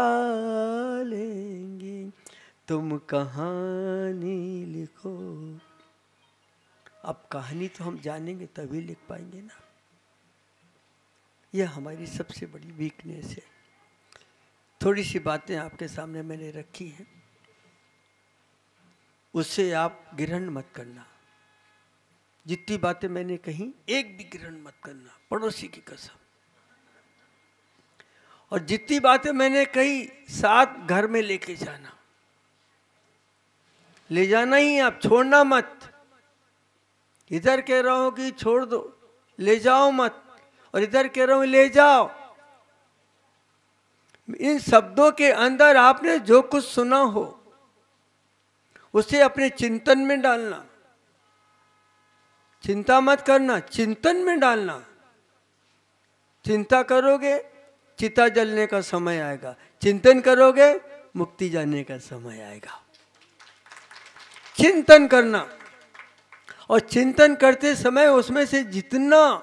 तुम कहानी लिखो। अब कहानी तो हम जानेंगे तभी लिख पाएंगे ना। यह हमारी सबसे बड़ी वीकनेस है। थोड़ी सी बातें आपके सामने मैंने रखी हैं, उससे आप ग्रहण मत करना। जितनी बातें मैंने कही एक भी ग्रहण मत करना, पड़ोसी की कसम। और जितनी बातें मैंने कही साथ घर में लेके जाना, ले जाना ही, आप छोड़ना मत। इधर कह रहा हूं कि छोड़ दो, ले जाओ मत, और इधर कह रहा हूं ले जाओ। इन शब्दों के अंदर आपने जो कुछ सुना हो उसे अपने चिंतन में डालना। चिंता मत करना, चिंतन में डालना। चिंता करोगे चिता जलने का समय आएगा, चिंतन करोगे मुक्ति जाने का समय आएगा। चिंतन करना, और चिंतन करते समय उसमें से जितना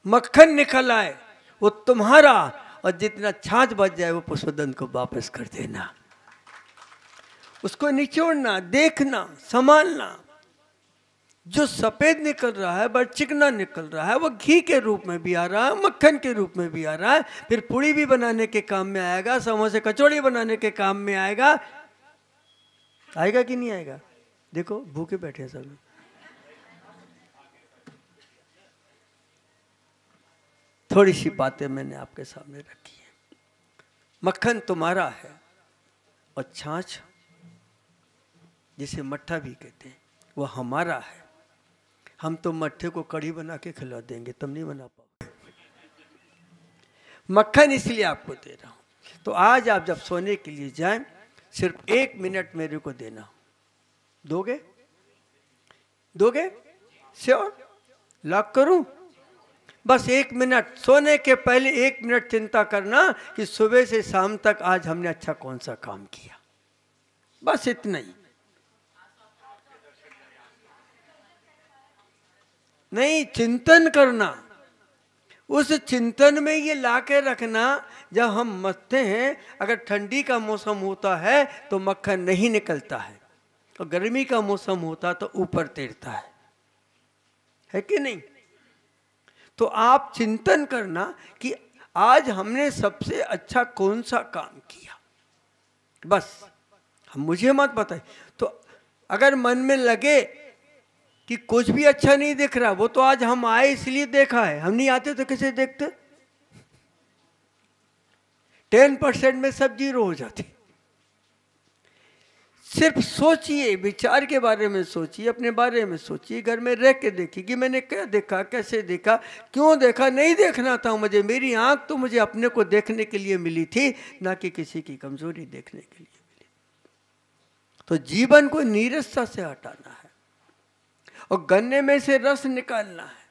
मक्खन निकल आए वो तुम्हारा, और जितना छाछ बच जाए वो पुष्पदंत को वापस कर देना। उसको निचोड़ना, देखना, संभालना। जो सफेद निकल रहा है, बड़ा चिकना निकल रहा है, वो घी के रूप में भी आ रहा है, मक्खन के रूप में भी आ रहा है, फिर पूड़ी भी बनाने के काम में आएगा, समोसे कचौड़ी बनाने के काम में आएगा। आएगा कि नहीं आएगा? देखो भूखे बैठे हैं सब। थोड़ी सी बातें मैंने आपके सामने रखी है। मक्खन तुम्हारा है, और छाछ जिसे मट्ठा भी कहते हैं वो हमारा है। हम तो मट्ठे को कढ़ी बना के खिला देंगे, तुम नहीं बना पाओगे। मक्खन इसलिए आपको दे रहा हूं। तो आज आप जब सोने के लिए जाएं, सिर्फ 1 मिनट मेरे को देना। दोगे? दोगे? श्योर? लॉक करूं? बस 1 मिनट, सोने के पहले 1 मिनट चिंता करना कि सुबह से शाम तक आज हमने अच्छा कौन सा काम किया। बस इतना ही। नहीं, चिंतन करना। उस चिंतन में ये लाके रखना, जब हम मरते हैं, अगर ठंडी का मौसम होता है तो मक्खन नहीं निकलता है, और गर्मी का मौसम होता तो ऊपर तैरता है कि नहीं? तो आप चिंतन करना कि आज हमने सबसे अच्छा कौन सा काम किया। बस हम मुझे मत बताए। तो अगर मन में लगे कि कुछ भी अच्छा नहीं दिख रहा, वो तो आज हम आए इसलिए देखा है, हम नहीं आते तो कैसे देखते? 10% में सब 0 हो जाती। सिर्फ सोचिए, विचार के बारे में सोचिए, अपने बारे में सोचिए, घर में रह के देखिए कि मैंने क्या देखा, कैसे देखा, क्यों देखा। नहीं देखना था मुझे, मेरी आंख तो मुझे अपने को देखने के लिए मिली थी, ना कि किसी की कमजोरी देखने के लिए मिली। तो जीवन को नीरसता से हटाना है और गन्ने में से रस निकालना है।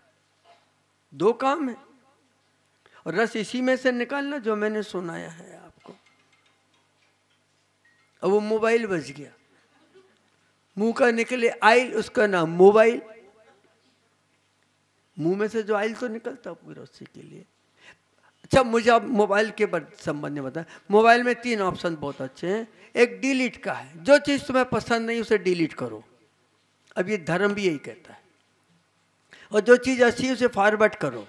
2 काम है, और रस इसी में से निकालना जो मैंने सुनाया है आपको। अब वो मोबाइल बच गया, मुंह का निकले आइल, उसका नाम मोबाइल। मुंह में से जो आइल तो निकलता पूरा उसी के लिए। अच्छा, मुझे आप मोबाइल के संबंध में बताएं। मोबाइल में 3 ऑप्शन बहुत अच्छे हैं। एक डिलीट का है, जो चीज़ तुम्हें पसंद नहीं उसे डिलीट करो। अब ये धर्म भी यही कहता है। और जो चीज़ अच्छी है उसे फॉरवर्ड करो,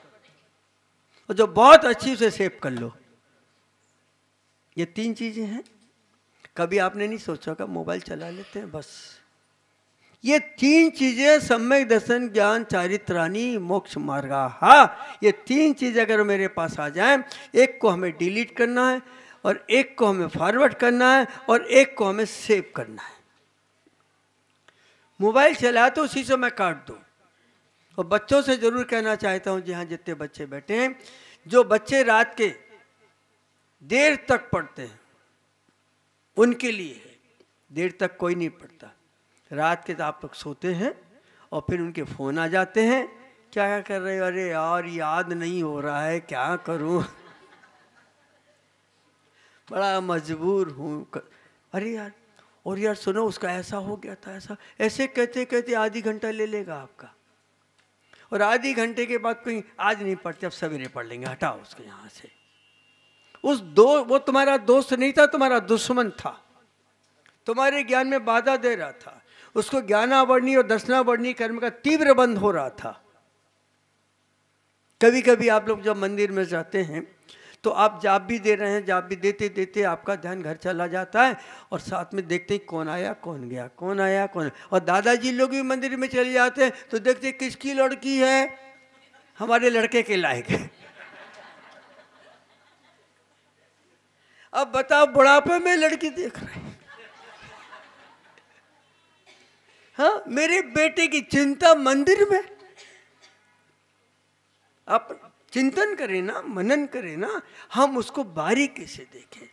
और जो बहुत अच्छी उसे सेव कर लो। ये 3 चीजें हैं। कभी आपने नहीं सोचा का मोबाइल चला लेते हैं बस। ये 3 चीजें सम्यक दर्शन ज्ञान चारित्राणी मोक्ष मार्गा। हाँ, ये 3 चीजें अगर मेरे पास आ जाएं, एक को हमें डिलीट करना है और एक को हमें फॉरवर्ड करना है और एक को हमें सेव करना है। मोबाइल चला तो उसी से मैं काट दूं। और बच्चों से जरूर कहना चाहता हूं, जी हाँ जितने बच्चे बैठे हैं, जो बच्चे रात के देर तक पढ़ते हैं उनके लिए है। देर तक कोई नहीं पढ़ता। रात के तो आप लोग सोते हैं और फिर उनके फोन आ जाते हैं, क्या क्या कर रहे हो, अरे यार याद नहीं हो रहा है, क्या करूं, बड़ा मजबूर हूं, अरे यार, और यार सुनो उसका ऐसा हो गया था, ऐसा, ऐसे कहते कहते आधी घंटा ले लेगा आपका। और आधी घंटे के बाद कोई आज नहीं पढ़ते, अब सवेरे पढ़ लेंगे, हटाओ उसको यहाँ से। वो तुम्हारा दोस्त नहीं था, तुम्हारा दुश्मन था, तुम्हारे ज्ञान में बाधा दे रहा था। उसको ज्ञानावरणी और दर्शनावरणी कर्म का तीव्र बंध हो रहा था। कभी कभी आप लोग जब मंदिर में जाते हैं तो आप जाप भी दे रहे हैं, जाप भी देते देते आपका ध्यान घर चला जाता है और साथ में देखते हैं कौन आया कौन गया, कौन आया कौन। और दादाजी लोग भी मंदिर में चले जाते हैं तो देखते किसकी लड़की है, हमारे लड़के के लायक है। अब बताओ, बुढ़ापे में लड़की देख रहे हैं। हाँ, मेरे बेटे की चिंता मंदिर में। आप चिंतन करें ना, मनन करें ना, हम उसको बारीकी से देखें।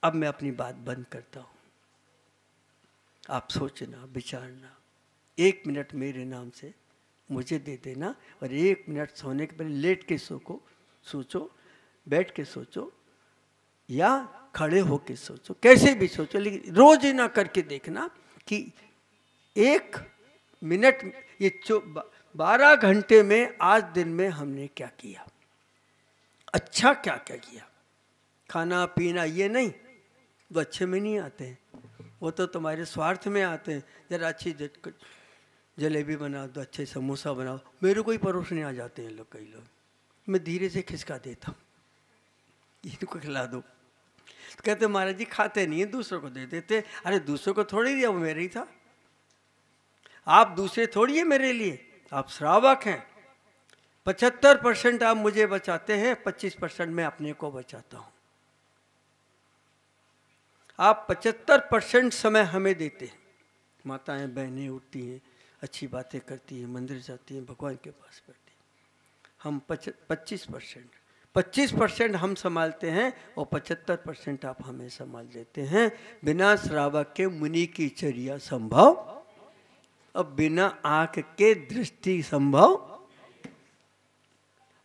अब मैं अपनी बात बंद करता हूं। आप सोचना, विचारना, 1 मिनट मेरे नाम से मुझे दे देना और 1 मिनट सोने के पहले लेट के सोचो, बैठ के सोचो या खड़े होके सोचो, कैसे भी सोचो, लेकिन रोज ना करके देखना कि 1 मिनट, ये 12 घंटे में आज दिन में हमने क्या किया, अच्छा क्या क्या किया। खाना पीना ये नहीं, वो अच्छे में नहीं आते हैं, वो तो तुम्हारे स्वार्थ में आते हैं। जरा अच्छी जलेबी बना दो, अच्छे समोसा बनाओ, मेरे को ही परोसने आ जाते हैं लोग, कई लोग, मैं धीरे से खिसका देता हूँ, इनको खिला दो। तो कहते महाराज जी खाते नहीं है, दूसरों को दे देते। अरे दूसरों को थोड़ी दिया, वो मेरे ही था। आप दूसरे थोड़ी है मेरे लिए, आप श्रावक हैं। 75% आप मुझे बचाते हैं, 25% मैं अपने को बचाता हूं। आप 75% समय हमें देते हैं। माताएं बहनें उठती हैं, अच्छी बातें करती हैं, मंदिर जाती हैं, भगवान के पास बैठती हैं। हम 25% हम संभालते हैं और 75% आप हमें संभाल देते हैं। बिना श्रावक के मुनि की चर्या संभव, अब बिना आंख के दृष्टि संभव।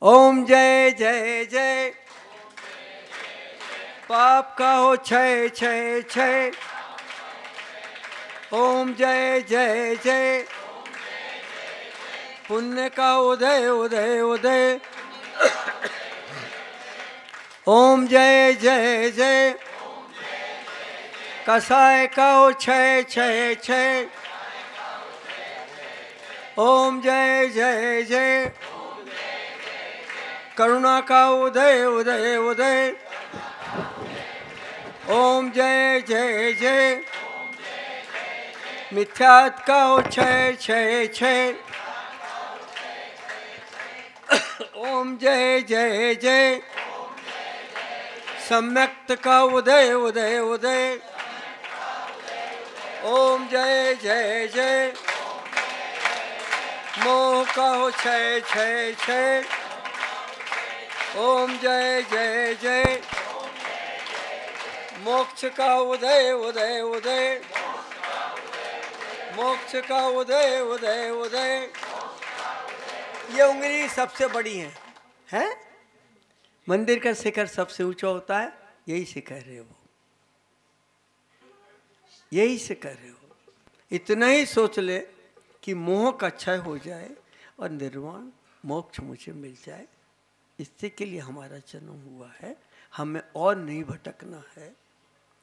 ओम जय जय जय, पाप का हो क्षय क्षय क्षय। ओम जय जय जय, पुण्य का उदय उदय उदय। ओम जय जय जय, कसाय का हो क्षय क्षय क्षय। ओम जय जय जय, करुणा का उदय उदय उदय। ओम जय जय जय, मिथ्यात का हो क्षय क्षय क्षय। ओम जय जय जय, सम्यक्त का उदय उदय उदय। ओम जय जय जय, मोह का हो क्षय क्षय क्षय। ओम जय जय जय, मोक्ष का उदय उदय उदय। मोक्ष का उदय उदय उदय। ये उंगली सबसे बड़ी है? मंदिर का शिखर सबसे ऊंचा होता है, यही शिखर है वो, यही शिखर है वो। इतना ही सोच ले कि मोह का क्षय हो जाए और निर्वाण मोक्ष मुझे मिल जाए। इससे के लिए हमारा जन्म हुआ है, हमें और नहीं भटकना है।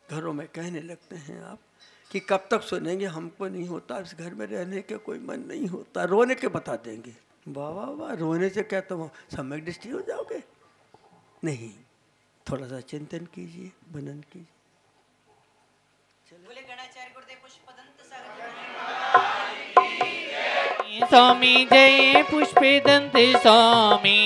घरों में कहने लगते हैं आप कि कब तक सुनेंगे, हमको नहीं होता, इस घर में रहने के कोई मन नहीं होता, रोने के बता देंगे। वाह वाह वाह, रोने से क्या तुम सम्यक दृष्टि हो जाओगे? नहीं, थोड़ा सा चिंतन कीजिए, मनन कीजिए। बोले गणाचार्य गुरुदेव पुष्पदंत सागर स्वामी जय पुष्पदंत स्वामी,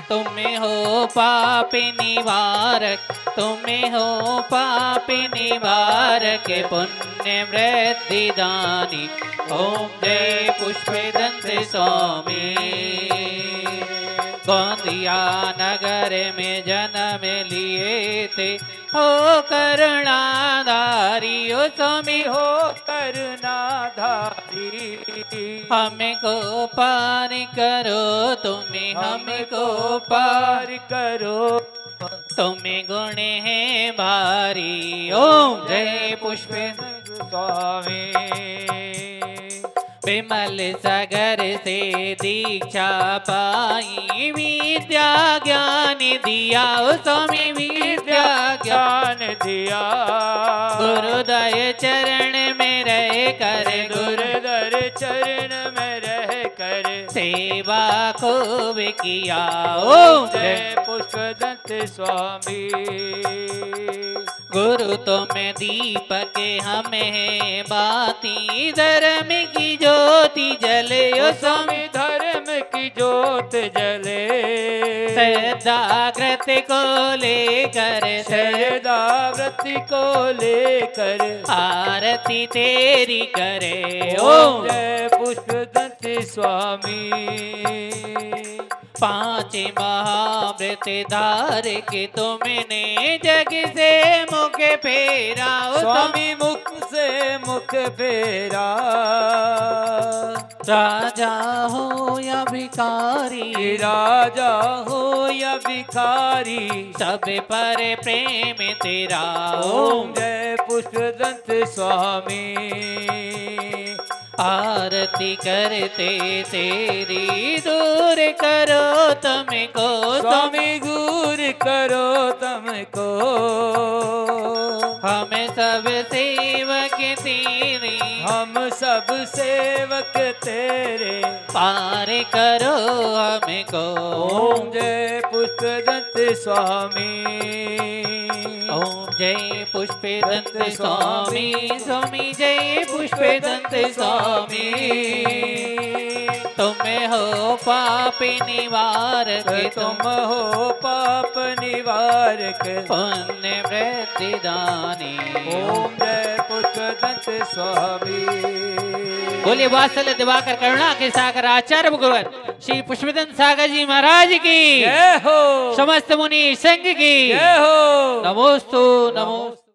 तुम्हें हो पाप निवारक, तुम्हें हो पाप निवारक, पुण्य वृद्धि दानी। ओम जय पुष्पदंत स्वामी। गोंदिया नगर में जन्म लिए थे, हो करुणाधारी, ओ स्वामी हो करुणाधारी। हमको पार करो तुम्हें, हमको पार करो, तुम्हें गुण है भारी। ओम जय पुष्पदंत स्वामी। विमल सागर से दीक्षा पाई, विद्या ज्ञान दिया, ओ स्वामी विद्या ज्ञान दिया। गुरुदय चरण में रह कर, गुरुदय चरण में रह कर, सेवा खूब किया। ओम जय पुष्पदंत स्वामी। गुरु तुम्हें दीपक हमें बाती, धर्म की ज्योति जले, ओ स्वामी धर्म की ज्योत जले। सदाव्रत को लेकर, सदाव्रत को लेकर, आरती तेरी करे। ओम जय पुष्पदंत स्वामी। पांच महाव्रत धार के तुमने जग से मुख फेरा, स्वामी मुख से मुख फेरा। राजा हो या भिखारी, राजा हो या भिखारी, सब पर प्रेम तेरा। ओम जय पुष्पदंत स्वामी। आरती करते तेरी, दूर करो तुमको, स्वामी दूर करो तुमको। हम सब सेवक तेरे, हम सब सेवक तेरे, पार करो हमको। ओम जय पुष्पदंत स्वामी। ओम जय पुष्पदंत स्वामी, स्वामी जय पुष्पदंत स्वामी। तुम्हें हो पाप निवारक, तुम हो पाप निवारक, पुण्य वृद्धि दानी। ओम जय पुष्पदंत स्वामी। बोले वात्सल्य दिवाकर करुणा के सागर आचार्य गुरुवर श्री पुष्पदंत सागर जी महाराज की जय हो। समस्त मुनि संघ की जय हो। नमोस्तु नमो।